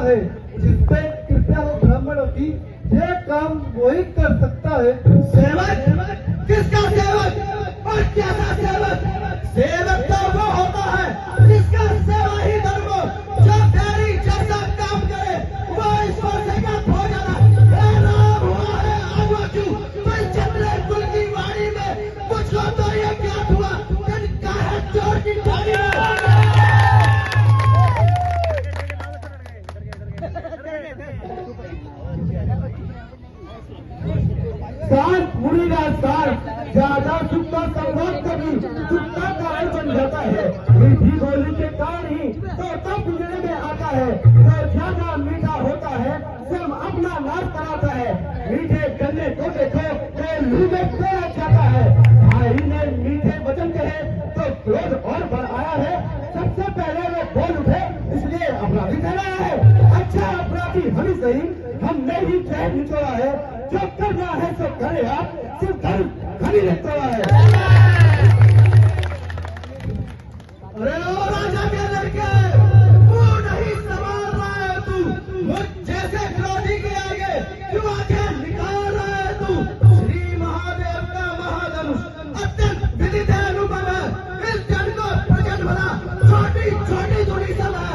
है जिसपे कृपया हो ब्राह्मणों की, ये काम वही कर सकता है। सेवक? किसका सेवक और कैसा सेवक? सेवक तो वो होता है जिसका सेवा ही धर्म हो, जो तेरी जैसा काम करे, वो ईश्वर से क्या हो जाना। हे राम हुआ है आगोचू, कोई चंद्र कुल की वाणी में कुछ हो तो ये क्या हुआ, जिनका है चोर की ठानी शांत मुनिराज शांत, ज्यादा सुखता संभोग कभी सुखता कारण बन जाता है। मीठी बोली के कारण ही तोता पिंजरे में आता है। जो ज्यादा मीठा होता है सब अपना नाश कराता है। मीठे गन्ने को देखो तो लू में तोड़ा जाता है। भाई ने मीठे वचन कहे तो क्रोध और बढ़ आया है। सबसे पहले वो बोल उठे इसलिए अपराधी ठहराया है। अच्छा अपराधी हम ही सही, हमने ही चैन निचोड़ा है। जो करना है सो करे आप, सिर्फ घर ही रहता है। अरे ओ राजा के लड़के, तू नहीं संभाल रहा है, तू मुझ जैसे क्रोधी के आगे क्यों आंखें निकाल रहा है तू। श्री महादेव का महाधनुष अत्यंत विदित है, अनुपम है, इस जन को प्रकट बना छोटी छोटी दूरी सब है।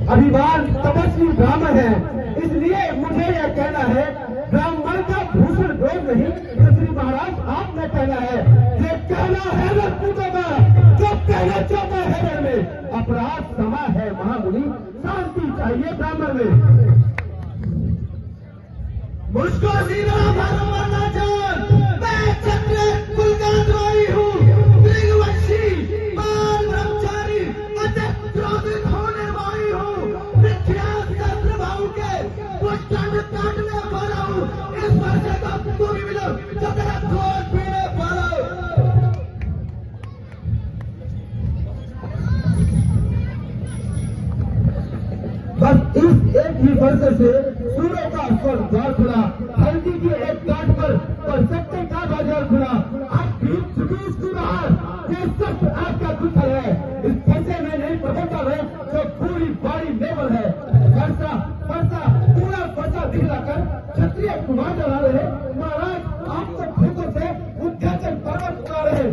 अभिमान तपस्वी ब्राह्मण है, इसलिए मुझे यह कहना है ब्राह्मण का भूषण दोष नहीं, तो श्री महाराज आपने कहना है। ये कहना है राजपूतों का, जो कहना चाहता है घर में अपराध समा है महामुनि, शांति चाहिए ब्राह्मण में। मुझको सीधा भगवान ना जान, मैं चंद्र कुल का द्रोही हूँ, त्रिवंशी बाल ब्रह्मचारी अत्यंत क्रोधित होने वाली हूँ, विख्यात शस्त्र भाव के पुष्टंड काटने वाला हूँ। इस वर्ष का तू भी मिलो जो तेरा क्रोध पीने वाला हो। बस इस एक ही वर्ष से सूर्य का स्वर्ग द्वार खुला, हल्दी की एक काट पर सत्य का बाजार खुला। आप भीग चुकी इसकी बाहर, ये सब आपका दुख है। इस फंसे में नहीं प्रबंधन है जो पूरी बड़ी लेवल है। फरसा फरसा पूरा फरसा दिखलाकर क्षत्रिय कुमार चला रहे। महाराज आप तो भूतों से उद्घाटन पर्वत उड़ा रहे।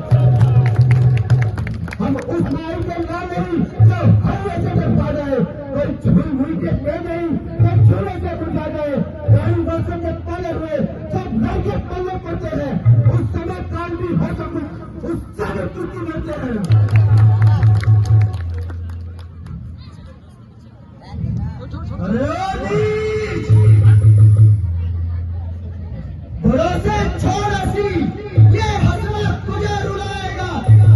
हम उस माई के नाम नहीं जो हल्ले से पा जाए, कोई छुरी मुड़ी के पे नहीं तो छुरे से बुझा जाए। कई वर्षों के पले हुए सब लड़के पल्ले पड़ते हैं, उस समय काल भी हो सब उस समय तुर्की करते हैं। भरोसे छोड़ ऐसी, ये हंसना तुझे रुलाएगा,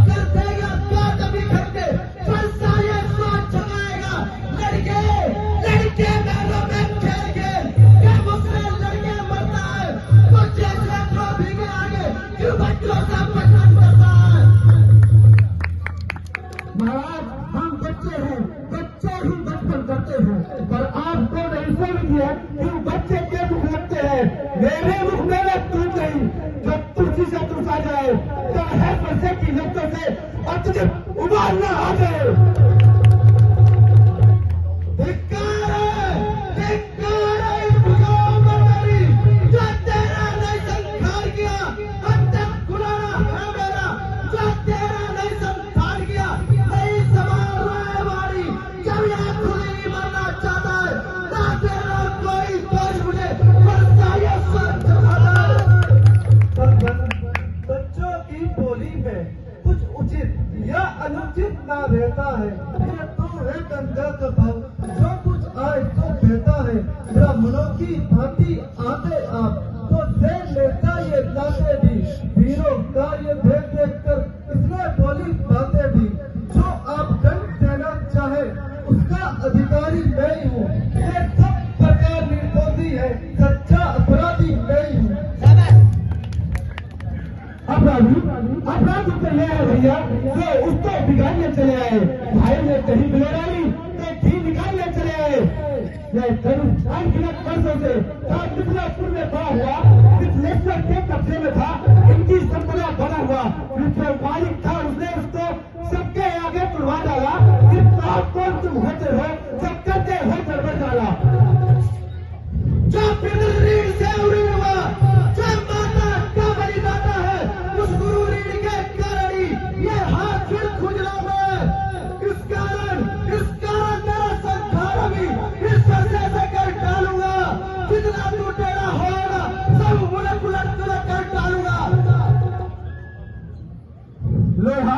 कर देगा बात अभी करके, फरसा ये स्वाद चलाएगा। लड़के लड़के मैलों में खेल खेल क्या मुझसे लड़के मरता है, तो जैसे ट्रॉफी के आगे क्यों बच्चों से पसंद करता है। महाराज हम बच्चे हैं, बच्चे ही बचपन करते हैं, पर आपको नहीं समझ दिया कि बच्चे के मुख लगते हैं। मेरे मुख में टूट गई, जब तुलसी से टूटा जाए तो है पैसे की लत्तों से और तुझे उबालना आ जाए। धिक्कार है इस भगवान मेरी, जो तेरा नहीं संस्कार किया, अत्यंत गुलाना है मेरा, जो तेरा नहीं संस्कार किया, नहीं संभाल रहा है हमारी। जब यह खुली मरना चाहता है ना तेरा कोई दोष मुझे फरसा ये स्वाद चलाता है। बच्चों की बोली में कुछ उचित या अनुचित ना रहता है। ये तो है गंगा का भाव, जो कुछ आए तो कहता है। ब्राह्मणों की भांति आते आप तो दे लेता ये दाते भी, वीरों का ये भेद देखकर इसने बोली बातें भी। जो आप दंड देना चाहे उसका अधिकारी मैं ही हूँ। ये सब प्रकार निर्दोषी है, सच्चा अपराधी मैं ही हूँ। अपराधी चले आए भैया, जो उसको बिगाड़ने चले आए। भाई ने कहीं बिगाड़ी तो घी निकालने चले आए। यह धनुष अनगिनत वर्षों से मिथिलापुर में बड़ा हुआ, मिथिलेश्वर के कब्जे में था, इनकी संपदा बना हुआ। जो मालिक था उसने उसको सबके आगे तुड़वा डाला कि फिर रीढ़ से उड़ी हुआ जब माता का बलि जाता है उस गुरु रीढ़ के कारण ही ये हाथ फिर खुजला में। इस कारण तेरा संहार भी इस फरसे से कर डालूंगा। जितना तू टेढ़ा होगा सब उलट पुलट कर डालूंगा। लोहा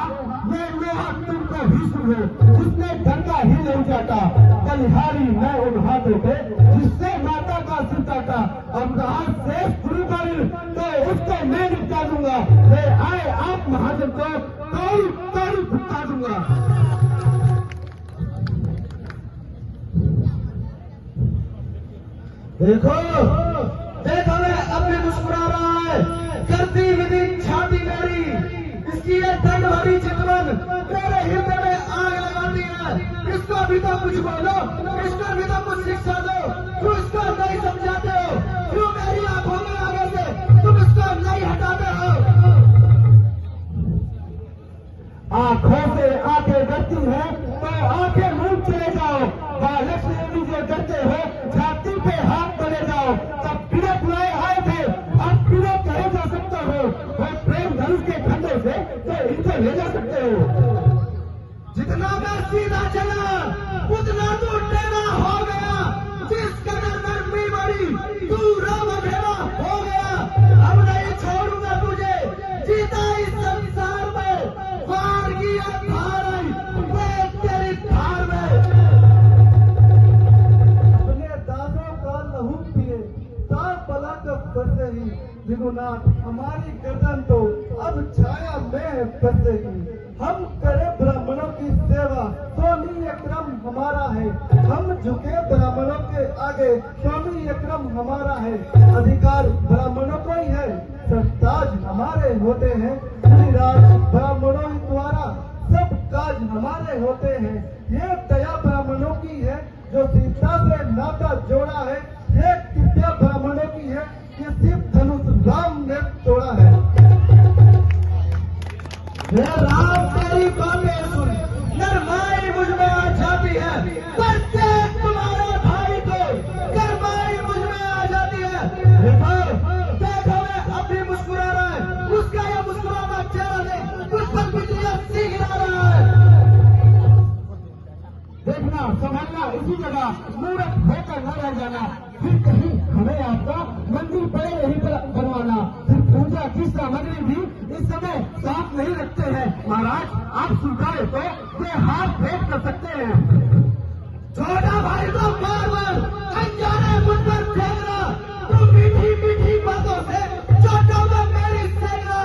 ये लोहा तुमको भीष्म है जिसने डंडा ही नहीं चाटा, बलिहारी मैं उन हाथों पे जिससे माता का सिर काटा। अब रहा शेष गुरु का ऋण तो उसको मैं निपटा दूंगा। ले आए आप महाजन को कौड़ी कौड़ी भुगता दूंगा। देखो देखो मैं अब भी मुस्कुरा रहा है करती विधि छाती मेरी। इसकी ये दंड भरी चितवन मेरे हृदय में आग लगाती है। इसको भी तो कुछ बोलो, इसको भी तो कुछ शिक्षा दो। क्यों इसको नहीं समझाते हो? क्यों मेरी आंखों में आगे से तुम इसको नहीं हटाते हो? आंखों से आंखें डरती है तो आंखें मूंद चले जाओ। महालक्ष्मी देवी जो डरते हो छाती पे हाथ बने जाओ। तब बिना बुलाए आए थे अब बिना कहे जा सकते हो। और प्रेम धनुष के खंडे से तो इनको ले जा सकते हो। जितना मैं सीधा चला उतना तू टेढ़ा हो गया। जिस कदर नरमी बड़ी तू राम अधेरा हो गया। अब नहीं छोड़ूंगा तुझे जीता इस संसार में। वार की धार आई मैं तेरी धार में। अपने दानों का लहू पिए तार पला कब बरसे ही। विगुनाथ हमारी गर्दन तो अब छाया में बरसेगी। हम करें ब्राह्मणों की सेवा स्वामी ये क्रम हमारा है। हम झुके ब्राह्मणों के आगे स्वामी ये क्रम हमारा है। अधिकार ब्राह्मणों को ही है सरताज हमारे होते हैं। राज ब्राह्मणों द्वारा सब काज हमारे होते हैं। ये दया ब्राह्मणों की है जो सीता से नाता जोड़ा है। ये कृपया ब्राह्मणों की है ये सिर्फ धनुष राम ने तोड़ा है। राम तेरी बातें सुन नरमाई मुझ में आ जाती है। प्रत्येक तुम्हारे भाई को नरमाई मुझ में आ जाती है। देखो मैं अब भी मुस्कुरा रहा है। उसका यह मुस्कुराना चेहरा नहीं उस पर बिजलियां सीख रहा है। देखना संभालना इसी जगह मूर्ख होकर न रह जाना। फिर कहीं हमें आपका मंदिर पड़े यहीं पर बनवाना। फिर पूजा की सामग्री भी इस समय साफ नहीं रखते हैं। महाराज आप स्वीकारे तो ये हाथ भेंट कर सकते हैं। छोटा भाई को बार बार अनजाने मुझ पर फेंकना। तू मीठी मीठी बातों से छोटों में मेरी सेना।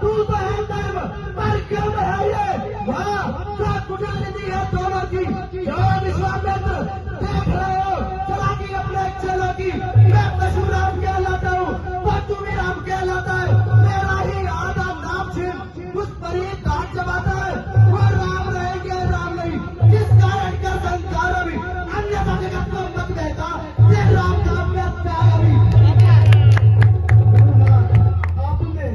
तू तो है धर्म पर क्यों है ये वहाँ क्या कुटनीति है दोनों की। जो विश्वामित्र देख रहे हो चलाकी अपने चलो की। मैं परशुराम कहलाता हूँ पर तू भी राम कहलाता है। मेरा ही आधा नाम छीन उस पर ही काट जमाता है। वो राम रहेंगे राम नहीं। जिस कारण का संसार अभी अन्यथा जगत को मत कहता ये राम का त्याग अभी। आपने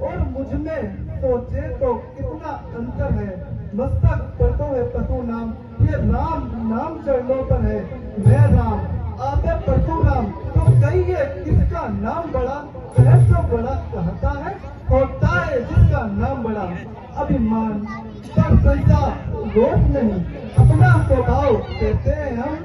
और मुझ में सोचे तो कितना अंतर है। मस्तक पर तो है पशु नाम ये राम नाम चरणों पर है। मैं राम आते परशुराम तो कहिए किसका नाम बड़ा। कह तो बड़ा कहता है होता है जिसका नाम बड़ा। अभिमान पर संसार रोक नहीं अपना स्वभाव कहते हैं हम।